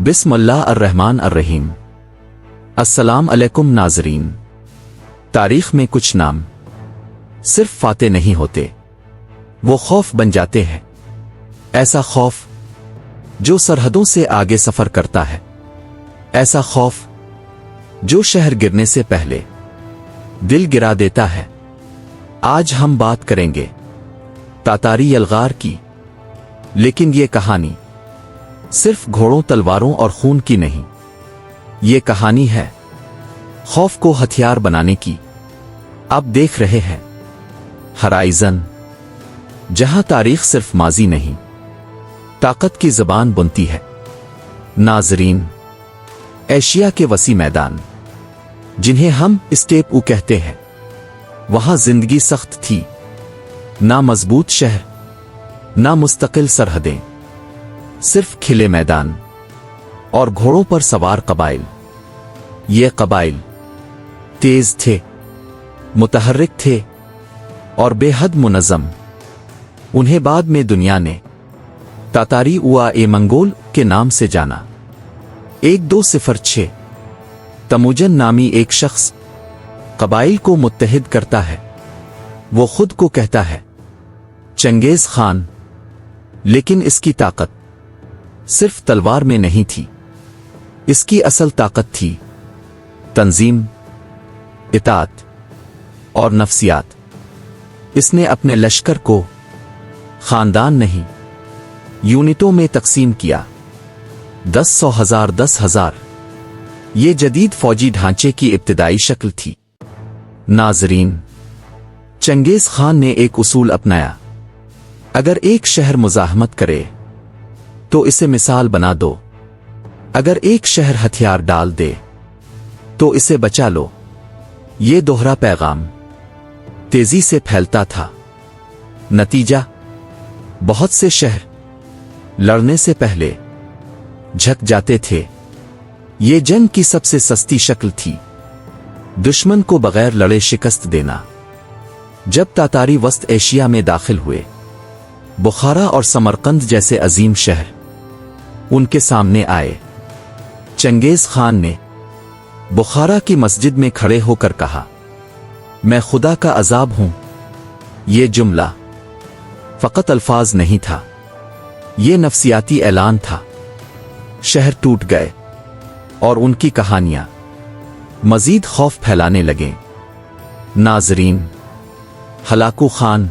बिस्मिल्लाह अर्रहमान अर्रहीम। अस्सलाम अलैकुम नाज़रीन। तारीख में कुछ नाम सिर्फ फाते नहीं होते, वो खौफ बन जाते हैं। ऐसा खौफ जो सरहदों से आगे सफर करता है, ऐसा खौफ जो शहर गिरने से पहले दिल गिरा देता है। आज हम बात करेंगे तातारी यलगार की, लेकिन ये कहानी सिर्फ घोड़ों, तलवारों और खून की नहीं। ये कहानी है खौफ को हथियार बनाने की। आप देख रहे हैं हराइजन, जहां तारीख सिर्फ माजी नहीं, ताकत की ज़बान बुनती है। नाजरीन, एशिया के वसी मैदान जिन्हें हम स्टेप ऊ कहते हैं, वहां जिंदगी सख्त थी। ना मजबूत शहर, ना मुस्तकिल सरहदें, सिर्फ खिले मैदान और घोड़ों पर सवार कबाइल। ये कबाइल तेज थे, मुतहर्रिक थे और बेहद मुनज़्ज़म। उन्हें बाद में दुनिया ने तातारी उआ ए मंगोल के नाम से जाना। 1206 तमुजन नामी एक शख्स कबाइल को मुत्तहिद करता है। वो खुद को कहता है चंगेज खान, लेकिन इसकी ताकत सिर्फ तलवार में नहीं थी। इसकी असल ताकत थी तंजीम, इताअत और नफ्सियात। इसने अपने लश्कर को खानदान नहीं, यूनिटों में तकसीम किया। 10 100 1000 10,000 ये जदीद फौजी ढांचे की इब्तिदाई शक्ल थी। नाजरीन, चंगेज खान ने एक उसूल अपनाया। अगर एक शहर मुजाहमत करे तो इसे मिसाल बना दो। अगर एक शहर हथियार डाल दे तो इसे बचा लो। ये दोहरा पैगाम तेजी से फैलता था। नतीजा, बहुत से शहर लड़ने से पहले झक जाते थे। ये जंग की सबसे सस्ती शक्ल थी, दुश्मन को बगैर लड़े शिकस्त देना। जब तातारी वस्त एशिया में दाखिल हुए, बुखारा और समरकंद जैसे अजीम शहर उनके सामने आए। चंगेज खान ने बुखारा की मस्जिद में खड़े होकर कहा, मैं खुदा का अजाब हूं। ये जुमला फकत अल्फाज नहीं था, ये नफ्सियाती ऐलान था। शहर टूट गए और उनकी कहानियां मजीद खौफ फैलाने लगे। नाजरीन, हलाकू खान,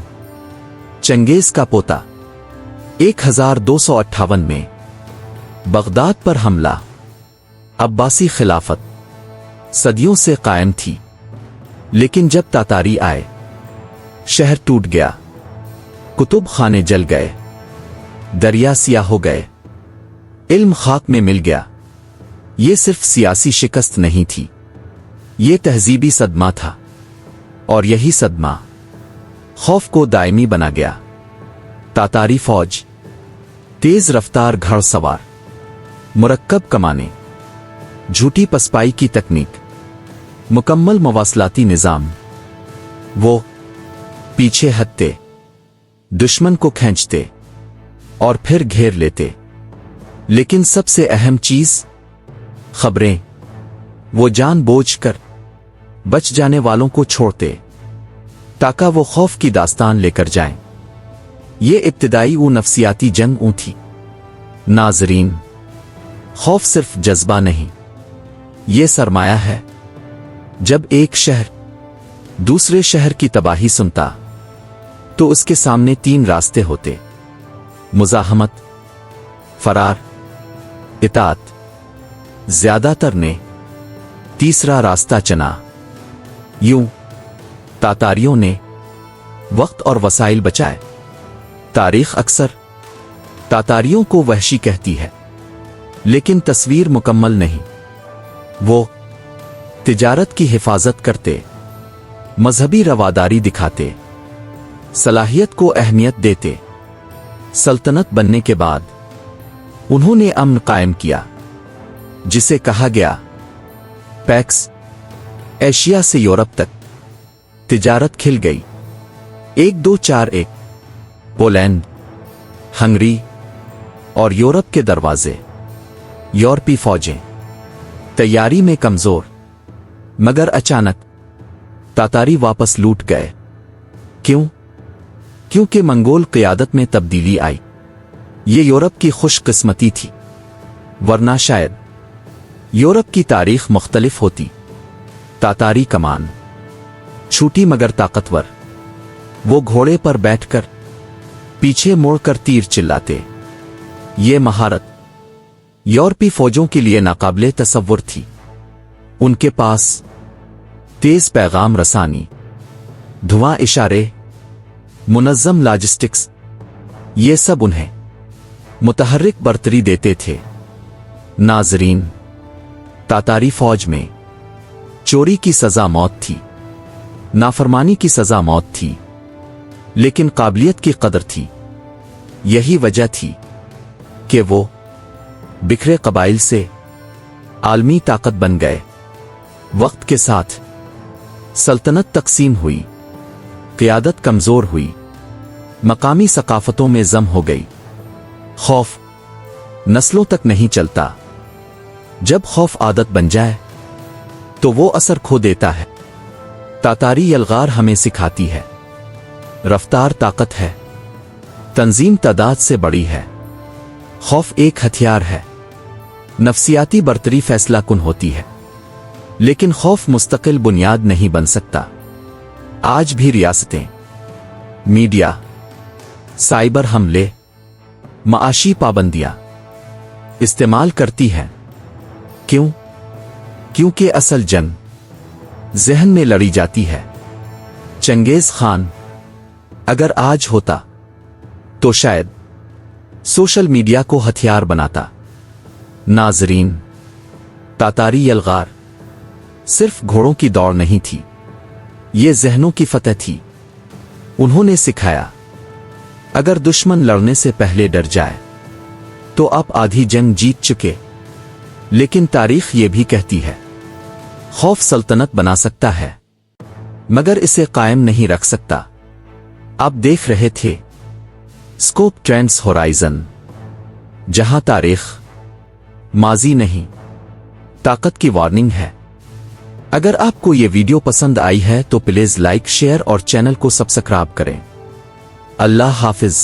चंगेज का पोता, 1258 में बगदाद पर हमला। अब्बासी खिलाफत सदियों से कायम थी, लेकिन जब तातारी आए, शहर टूट गया। कुतुब खाने जल गए, दरिया सियाह हो गए, इल्म खाक में मिल गया। ये सिर्फ सियासी शिकस्त नहीं थी, ये तहजीबी सदमा था, और यही सदमा खौफ को दायमी बना गया। तातारी फौज, तेज रफ्तार घड़सवार, मुरक्कब कमाने, झूठी पसपाई की तकनीक, मुकम्मल मवासलाती निजाम। वो पीछे हटते, दुश्मन को खींचते और फिर घेर लेते। लेकिन सबसे अहम चीज, खबरें। वो जानबूझकर बच जाने वालों को छोड़ते ताकि वो खौफ की दास्तान लेकर जाएं। ये इब्तिदाई वो नफ्सियाती जंग थी। नाजरीन, खौफ सिर्फ जज्बा नहीं, ये सरमाया है। जब एक शहर दूसरे शहर की तबाही सुनता, तो उसके सामने 3 रास्ते होते: मुजाहमत, फरार, इताअत। ज्यादातर ने तीसरा रास्ता चुना। यूं तातारियों ने वक्त और वसाइल बचाए। तारीख अक्सर तातारियों को वहशी कहती है, लेकिन तस्वीर मुकम्मल नहीं। वो तिजारत की हिफाजत करते, मजहबी रवादारी दिखाते, सलाहियत को अहमियत देते। सल्तनत बनने के बाद उन्होंने अमन कायम किया, जिसे कहा गया पैक्स। एशिया से यूरोप तक तिजारत खिल गई। 1241 पोलैंड, हंगरी और यूरोप के दरवाजे यूरोपीय फौजें तैयारी में कमजोर, मगर अचानक तातारी वापस लूट गए। क्यों? क्योंकि मंगोल क़यादत में तब्दीली आई। ये यूरोप की खुशकिस्मती थी, वरना शायद यूरोप की तारीख मुख्तलिफ होती। तातारी कमान छोटी मगर ताकतवर, वो घोड़े पर बैठकर पीछे मोड़कर तीर चिल्लाते। ये महारत यूरोपीय फौजों के लिए नाकाबिले तसव्वुर थी। उनके पास तेज पैगाम रसानी, धुआं इशारे, मुनज़्ज़म लॉजिस्टिक्स, ये सब उन्हें मुतहर्रिक बर्तरी देते थे। नाज़रीन, तातारी फौज में चोरी की सजा मौत थी, नाफरमानी की सजा मौत थी, लेकिन काबिलियत की कदर थी। यही वजह थी कि वो बिखरे कबाइल से आलमी ताकत बन गए। वक्त के साथ सल्तनत तकसीम हुई, क़यादत कमजोर हुई, मकामी सकाफतों में जम हो गई। खौफ नस्लों तक नहीं चलता। जब खौफ आदत बन जाए तो वो असर खो देता है। तातारी यलगार हमें सिखाती है, रफ्तार ताकत है, तंजीम तादाद से बड़ी है। खौफ एक हथियार है, नफ्सियाती बर्तरी फैसला कुन होती है, लेकिन खौफ मुस्तकिल बुनियाद नहीं बन सकता। आज भी रियासतें, मीडिया, साइबर हमले, माशी पाबंदियां इस्तेमाल करती हैं। क्यों? क्योंकि असल जंग जहन में लड़ी जाती है। चंगेज खान अगर आज होता तो शायद सोशल मीडिया को हथियार बनाता। नाजरीन, तातारी यलगार सिर्फ घोड़ों की दौड़ नहीं थी, ये जहनों की फतह थी। उन्होंने सिखाया, अगर दुश्मन लड़ने से पहले डर जाए तो आप आधी जंग जीत चुके। लेकिन तारीख ये भी कहती है, खौफ सल्तनत बना सकता है मगर इसे कायम नहीं रख सकता। आप देख रहे थे स्कोप ट्रेंड्स होराइजन, जहां तारीख माजी नहीं, ताकत की वार्निंग है। अगर आपको ये वीडियो पसंद आई है तो प्लीज लाइक, शेयर और चैनल को सब्सक्राइब करें। अल्लाह हाफिज।